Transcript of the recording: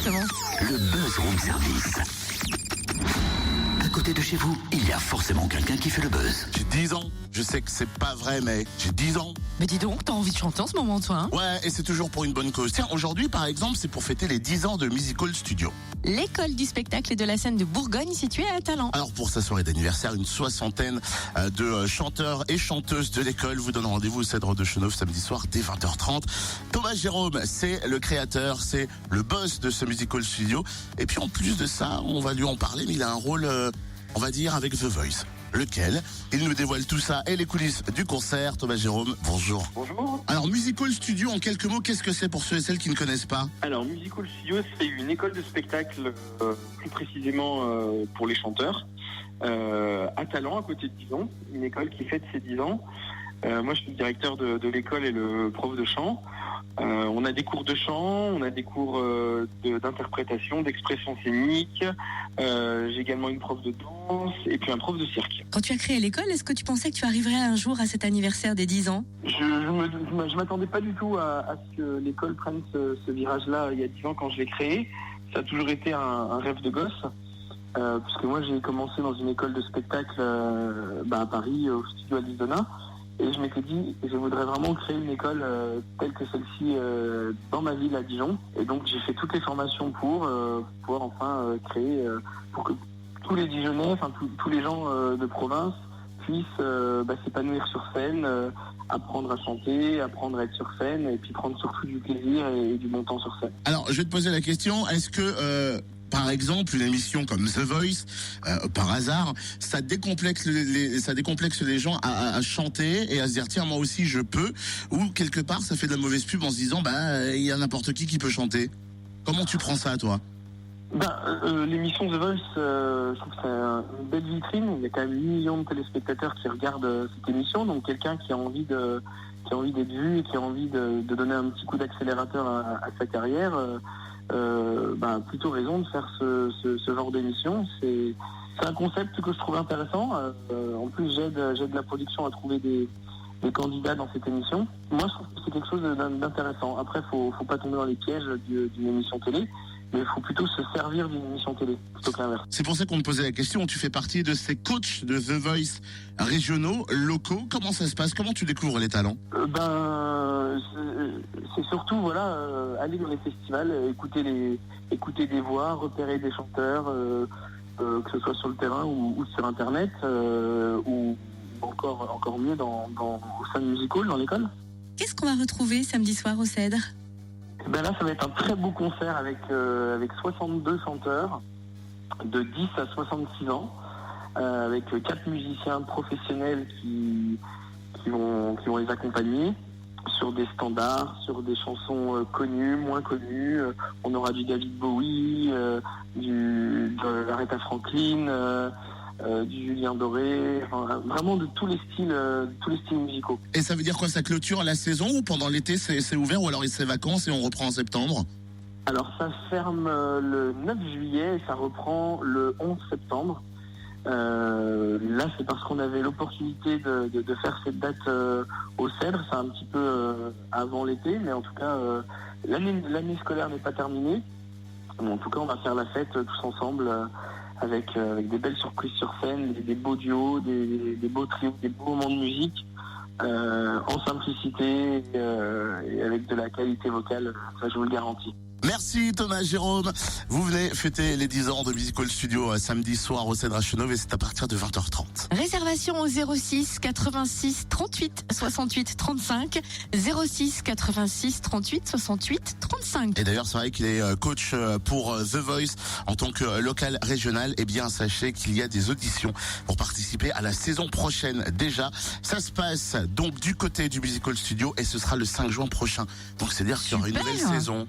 exactement. Le Buzz Room Service. À côté de chez vous, il y a forcément quelqu'un qui fait le buzz. J'ai 10 ans. Je sais que c'est pas vrai, mais j'ai 10 ans. Mais dis donc, t'as envie de chanter en ce moment, toi, hein? Ouais, et c'est toujours pour une bonne cause. Tiens, aujourd'hui, par exemple, c'est pour fêter les 10 ans de Musical Studio. L'école du spectacle et de la scène de Bourgogne, située à Talent. Alors, pour sa soirée d'anniversaire, une soixantaine de chanteurs et chanteuses de l'école vous donnent rendez-vous au Cèdre de Chenauve samedi soir dès 20h30. Thomas Jérôme, c'est le créateur, c'est le boss de ce Musical Studio. Et puis, en plus de ça, on va lui en parler, mais il a un rôle, on va dire, avec The Voice. Lequel? Il nous dévoile tout ça et les coulisses du concert. Thomas Jérôme, bonjour. Bonjour. Alors, Musical Studio, en quelques mots, qu'est-ce que c'est pour ceux et celles qui ne connaissent pas? Alors, Musical Studio, c'est une école de spectacle, plus précisément pour les chanteurs, à Talent, à côté de Dijon. Une école qui fête ses 10 ans. Moi, je suis le directeur de l'école et le prof de chant. On a des cours de chant, on a des cours d'interprétation, d'expression scénique. J'ai également une prof de danse et puis un prof de cirque. Quand tu as créé l'école, est-ce que tu pensais que tu arriverais un jour à cet anniversaire des 10 ans? Je m'attendais pas du tout à ce que l'école prenne ce virage-là il y a 10 ans quand je l'ai créé. Ça a toujours été un rêve de gosse. Puisque moi, j'ai commencé dans une école de spectacle à Paris, au studio Arizona. Et je m'étais dit, je voudrais vraiment créer une école telle que celle-ci dans ma ville à Dijon. Et donc j'ai fait toutes les formations pour pouvoir enfin créer, pour que tous les Dijonnais, enfin tous les gens de province puissent s'épanouir sur scène, apprendre à chanter, apprendre à être sur scène et puis prendre surtout du plaisir et du bon temps sur scène. Alors, je vais te poser la question, est-ce que... par exemple, une émission comme The Voice, par hasard, ça décomplexe les gens à chanter et à se dire tiens moi aussi je peux, ou quelque part ça fait de la mauvaise pub en se disant il y a n'importe qui peut chanter. Comment tu prends ça toi? L'émission The Voice, je trouve que c'est une belle vitrine. Il y a quand même 8 millions de téléspectateurs qui regardent cette émission, donc quelqu'un qui a envie d'être vu et qui a envie de donner un petit coup d'accélérateur à sa carrière. Plutôt raison de faire ce genre d'émission. C'est un concept que je trouve intéressant. En plus, j'aide la production à trouver des candidats dans cette émission. Moi, je trouve que c'est quelque chose d'intéressant. Après, faut pas tomber dans les pièges d'une émission télé, mais il faut plutôt se servir d'une émission télé, plutôt que l'inverse. C'est pour ça qu'on te posait la question. Tu fais partie de ces coachs de The Voice régionaux, locaux. Comment ça se passe? Comment tu découvres les talents? C'est surtout aller dans les festivals, écouter des voix, repérer des chanteurs, que ce soit sur le terrain ou sur internet, ou encore mieux au sein de Musical dans l'école. Qu'est-ce qu'on va retrouver samedi soir au Cèdre? Là, ça va être un très beau concert avec 62 chanteurs de 10 à 66 ans, avec 4 musiciens professionnels qui vont les accompagner sur des standards, sur des chansons connues, moins connues. On aura du David Bowie, de l'Aretha Franklin, du Julien Doré, vraiment de tous les styles musicaux. Et ça veut dire quoi? Ça clôture la saison ou pendant l'été c'est ouvert, ou alors c'est vacances et on reprend en septembre? Alors ça ferme le 9 juillet et ça reprend le 11 septembre. Là, c'est parce qu'on avait l'opportunité de faire cette date au Cèdre. C'est un petit peu avant l'été, mais en tout cas, l'année scolaire n'est pas terminée. Mais en tout cas, on va faire la fête tous ensemble avec des belles surprises sur scène, des beaux duos, des beaux trios, des beaux moments de musique, en simplicité et avec de la qualité vocale. Ça, je vous le garantis. Merci Thomas Jérôme. Vous venez fêter les 10 ans de Musical Studio samedi soir au Cèdre à Chenauve et c'est à partir de 20h30. Réservation au 06 86 38 68 35, 06 86 38 68 35. Et d'ailleurs, c'est vrai qu'il est coach pour The Voice en tant que local régional. Eh bien, sachez qu'il y a des auditions pour participer à la saison prochaine déjà. Ça se passe donc du côté du Musical Studio et ce sera le 5 juin prochain. Donc c'est-à-dire qu'il y aura une nouvelle saison.